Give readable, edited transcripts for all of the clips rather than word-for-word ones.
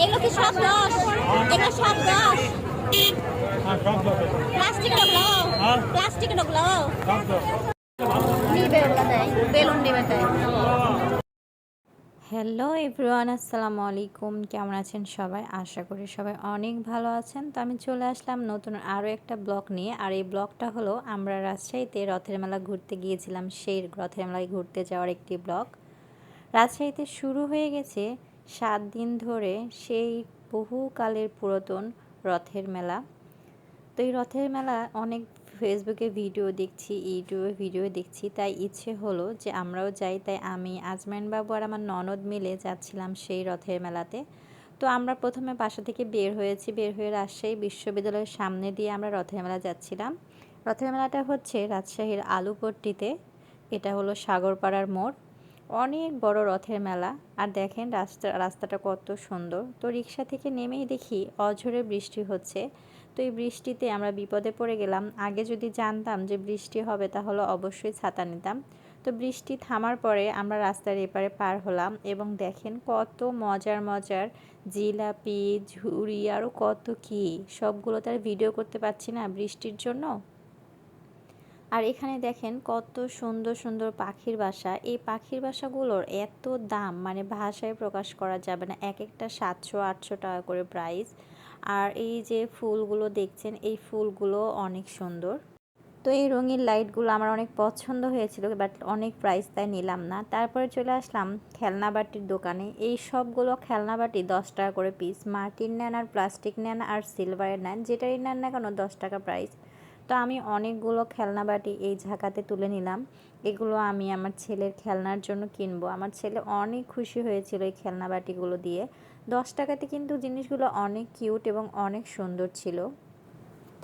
এগুলো কি সব 10? এগুলো সব 10? প্লাস্টিকের ওগুলো? প্লাস্টিকের ওগুলো? নিবে ওগুলো দেয়, বেলুন নিবে দেয়। হ্যালো এভরিওয়ান, আসসালামু আলাইকুম। কেমন আছেন সবাই? আশা করি সবাই অনেক ভালো আছেন। তো আমি চলে আসলাম নতুন আরও একটা ব্লগ নিয়ে। আর এই ব্লগটা হলো আমরা রাজশাহীতে রথের মেলা ঘুরতে গিয়েছিলাম, সেই রথের মেলায় ঘুরতে যাওয়ার একটি ব্লগ। রাজশাহীতে শুরু হয়ে গেছে 7 দিন ধরে সেই বহুকালের পুরাতন রথের মেলা। তো এই রথের মেলা অনেক ফেসবুকে ভিডিও দেখছি, ইউটিউবে ভিডিও দেখছি, তাই ইচ্ছে হলো যে আমরাও যাই। তাই আমি, আজমাইন বাবু আর আমার ননদ মিলে যাচ্ছিলাম সেই রথের মেলাতে। তো আমরা প্রথমে বাসা থেকে বের হয়ে রাজশাহী বিশ্ববিদ্যালয়ের সামনে দিয়ে আমরা রথের মেলা যাচ্ছিলাম। রথের মেলাটা হচ্ছে রাজশাহীর আলুপট্টিতে। এটা হলো সাগরপাড়ার মোড়। অনেক বড় রথের মেলা। আর দেখেন রাস্তাটা কত সুন্দর। তো রিক্সা থেকে নেমেই দেখি অঝোরে বৃষ্টি হচ্ছে। তো এই বৃষ্টিতে আমরা বিপদে পড়ে গেলাম। আগে যদি জানতাম যে বৃষ্টি হবে তাহলে অবশ্যই ছাতা নিতাম। তো বৃষ্টি থামার পরে আমরা রাস্তার এপারে পার হলাম এবং দেখেন কত মজার মজার জিলাপি, ঝুড়ি, আরও কত কি, সবগুলো তার ভিডিও করতে পারছি না বৃষ্টির জন্য। আর এখানে দেখেন কত সুন্দর সুন্দর পাখির বাসা। এই পাখির বাসাগুলোর এত দাম, মানে ভাষায় প্রকাশ করা যাবে না। এক একটা 700-800 টাকা করে প্রাইস। আর এই যে ফুলগুলো দেখছেন, এই ফুলগুলো অনেক সুন্দর। তো এই রঙিন লাইটগুলো আমার অনেক পছন্দ হয়েছিল, বাট অনেক প্রাইস, তাই নিলাম না। তারপরে চলে আসলাম খেলনা বাটির দোকানে। এই সবগুলো খেলনা বাটি 10 টাকা করে পিস। মাটির নেন আর প্লাস্টিক নেন আর সিলভারের নেন, যেটাই নেন না কেন 10 টাকা প্রাইস। তো আমি অনেকগুলো খেলনা বাটি এই ঝাঁকাতে তুলে নিলাম। এগুলো আমি আমার ছেলের খেলনার জন্য কিনবো। আমার ছেলে অনেক খুশি হয়েছিল এই খেলনা বাটিগুলো দিয়ে। 10 টাকাতে কিন্তু জিনিসগুলো অনেক কিউট এবং অনেক সুন্দর ছিল।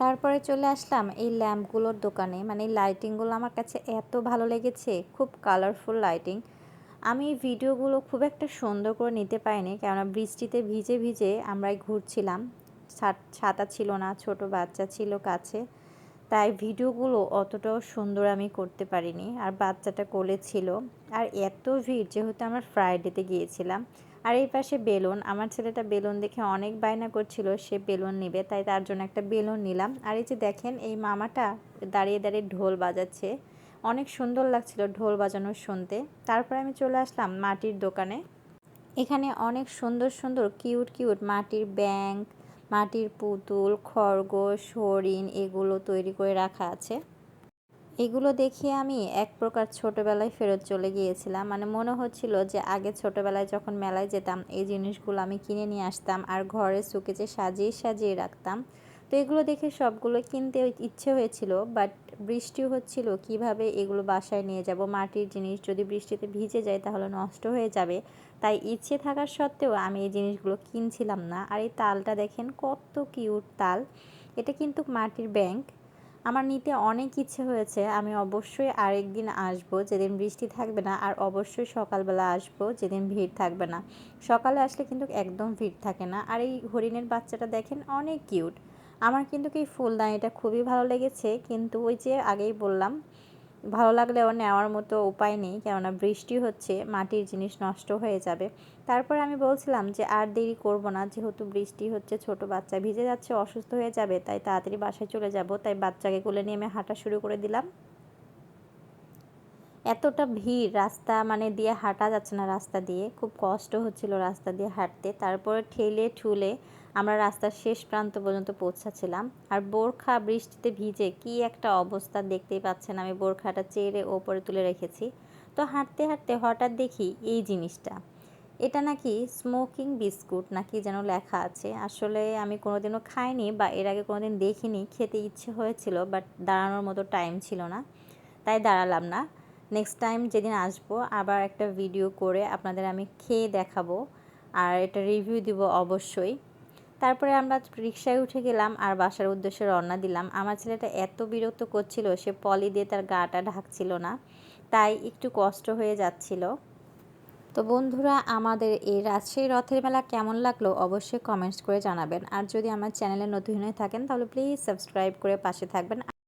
তারপরে চলে আসলাম এই ল্যাম্পগুলোর দোকানে। মানে এই লাইটিংগুলো আমার কাছে এত ভালো লেগেছে, খুব কালারফুল লাইটিং। আমি ভিডিওগুলো খুব একটা সুন্দর করে নিতে পারিনি, কেননা বৃষ্টিতে ভিজে ভিজে আমরাই ঘুরছিলাম। ছাতা ছিল না, ছোট বাচ্চা ছিল কাছে, তাই ভিডিওগুলো অতটাও সুন্দর আমি করতে পারিনি। আর বাচ্চাটা কোলে ছিল। আর এত ভিড়, যেহেতু আমরা ফ্রাইডেতে গিয়েছিলাম। আর এই পাশে বেলুন, আমার ছেলেটা বেলুন দেখে অনেক বায়না করছিল, সে বেলুন নেবে, তাই তার জন্য একটা বেলুন নিলাম। আর এই যে দেখেন এই মামাটা দাঁড়িয়ে দাঁড়িয়ে ঢোল বাজাচ্ছে, অনেক সুন্দর লাগছিল ঢোল বাজানো শুনতে। তারপরে আমি চলে আসলাম মাটির দোকানে। এখানে অনেক সুন্দর সুন্দর কিউট কিউট মাটির ব্যাংক, মাটির পুতুল, খরগোশ, হরিণ, এগুলো তৈরি করে রাখা আছে। এগুলো দেখে আমি এক প্রকার ছোটোবেলায় ফেরত চলে গিয়েছিলাম। মানে মনে হচ্ছিল যে আগে ছোটোবেলায় যখন মেলায় যেতাম এই জিনিসগুলো আমি কিনে নিয়ে আসতাম আর ঘরে শোকেজে সাজিয়ে সাজিয়ে রাখতাম। তো এগুলো দেখে সবগুলো কিনতে ইচ্ছে হয়েছিল, বাট বৃষ্টি হচ্ছিল, কিভাবে এগুলো বাসায় নিয়ে যাব। মাটির জিনিস যদি বৃষ্টিতে ভিজে যায় তাহলে নষ্ট হয়ে যাবে। তাই ইচ্ছে থাকার সত্ত্বেও আমি এই জিনিসগুলো কিনছিলাম না। আর এই তালটা দেখেন কত কিউট তাল। এটা কিন্তু মাটির ব্যাংক। আমার নিতে অনেক ইচ্ছে হয়েছে। আমি অবশ্যই আরেকদিন আসবো যেদিন বৃষ্টি থাকবে না, আর অবশ্যই সকালবেলা আসবো যেদিন ভিড় থাকবে না। সকালে আসলে কিন্তু একদম ভিড় থাকে না। আর এই হরিণের বাচ্চাটা দেখেন অনেক কিউট। আমার কিন্তু এই ফুলদানিটা খুবই ভালো লেগেছে, কিন্তু ওই যে আগেই বললাম, ভালো লাগলেও নেওয়ার মতো উপায় নেই, কেননা বৃষ্টি হচ্ছে, মাটির জিনিস নষ্ট হয়ে যাবে। তারপরে আমি বলছিলাম যে আর দেরি করব না, যেহেতু বৃষ্টি হচ্ছে, ছোট বাচ্চা ভিজে যাচ্ছে, অসুস্থ হয়ে যাবে, তাই তাড়াতাড়ি বাসায় চলে যাব। তাই বাচ্চাকে কোলে নিয়ে আমি হাঁটা শুরু করে দিলাম। এতটা ভিড়, রাস্তা মানে দিয়ে হাঁটা যাচ্ছে না, রাস্তা দিয়ে খুব কষ্ট হচ্ছিল রাস্তা দিয়ে হাঁটতে। তারপরে ঠেলে ঠুলে আমরা রাস্তার শেষ প্রান্ত পর্যন্ত পৌঁছাচ্ছিলাম। আর বোরখা বৃষ্টিতে ভিজে কি একটা অবস্থা, দেখতেই পাচ্ছেন আমি বোরখাটা চেড়ে ওপরে তুলে রেখেছি। তো হাঁটতে হাঁটতে হঠাৎ দেখি এই জিনিসটা, এটা নাকি স্মোকিং বিস্কুট নাকি যেন লেখা আছে। আসলে আমি কোনোদিনও খাইনি বা এর আগে কোনোদিন দেখিনি, খেতে ইচ্ছে হয়েছিল, বাট দাঁড়ানোর মতো টাইম ছিল না, তাই দাঁড়ালাম না। নেক্সট টাইম যেদিন আসবো আবার একটা ভিডিও করে আপনাদের আমি খেয়ে দেখাবো, আর এটা রিভিউ দিব অবশ্যই। তারপরে আমরা রিকশায় উঠে গেলাম আর বাসার উদ্দেশ্যে রওনা দিলাম। আমার ছেলেটা এত বিরক্ত করছিল, সে পলি দিয়ে তার গাটা ঢাকছিল না, তাই একটু কষ্ট হয়ে যাচ্ছিল। তো বন্ধুরা, আমাদের এই রাজশাহী রথের মেলা কেমন লাগলো অবশ্যই কমেন্টস করে জানাবেন। আর যদি আমার চ্যানেলে নতুন হয়ে থাকেন তাহলে প্লিজ সাবস্ক্রাইব করে পাশে থাকবেন।